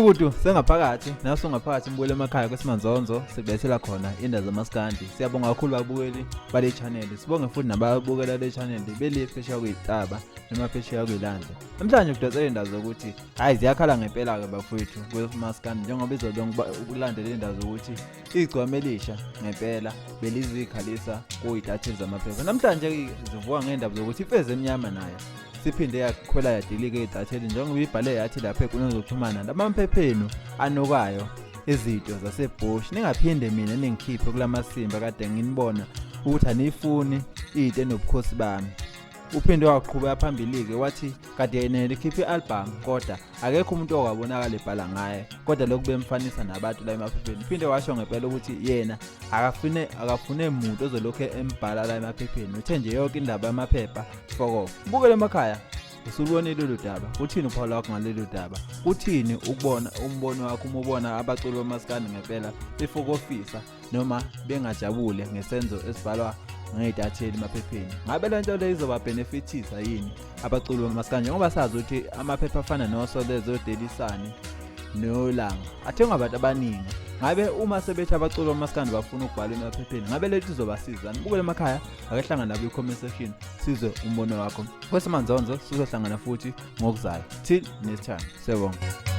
Isukudu sengaphakathi naso ngaphakathi imbukelo emakhaya kwesimanzonzo sibethela khona indaba zamaskandi. Siyabonga kakhulu ababukeli bale channel. Sibonge futhi nababukela le channel beli phesheya kuyitaba noma phesheya kuyilanda. Namhlanje kudosela indaba zokuthi hayi ziyakhala ngempela ke bafowethu kwesimaskandi njengoba izolonga ukulandela indaba zokuthi igcwame elisha ngempela belizikhalisa kuyitatheli zamaphepha. Namhlanje zivuka ngendaba zokuthi Imfezi Emnyama nayo siphinde yakhwela yadilike idatheli njengoba ibhale yathi lapha enkundleni zokuxhumana abamaphephenu anokayo izito zaseBush ningaphinde mina ningikhiphe kulamasimba kade nginibona ukuthi anifuni into enobukhosi bami. Uphinde waqhubeka phambili ke wathi kade yena likhiphe ialbum kodwa akekho umuntu owabonakala ebhala ngaye kodwa lokhu bemfanisa nabantu la emaphepheni. Uphinde washo ngempela ukuthi yena akafune umuntu ozolokho embhala la emaphepheni uthe nje yonke indaba yamaphepha foko. Bukele emakhaya usulubonile lolu daba uthini uphawula wakho ngalolu daba uthini ukubona umbono wakho uma ubona abaculi bamaskandi ngempela befokofisa noma bengajabule ngesenzo esibhalwa ngey'tatheli emaphepheni. Ngabe le nto le izoba benefitisa yini abaculi bamaskandi ngoba sazi ukuthi amaphepha afana noSolezo Delisane noLanga athengwa abantu abaningi. Ngabe uma sebethi abaculi bamaskandi bafuna ukubhala emaphepheni ngabe le nto izobasiza. Bukele emakhaya akehlangana nabo i-comment section sizwe umbono wakho. Kwesimanzonzo sizohlangana futhi ngokuzayo till next time. Siyabonga.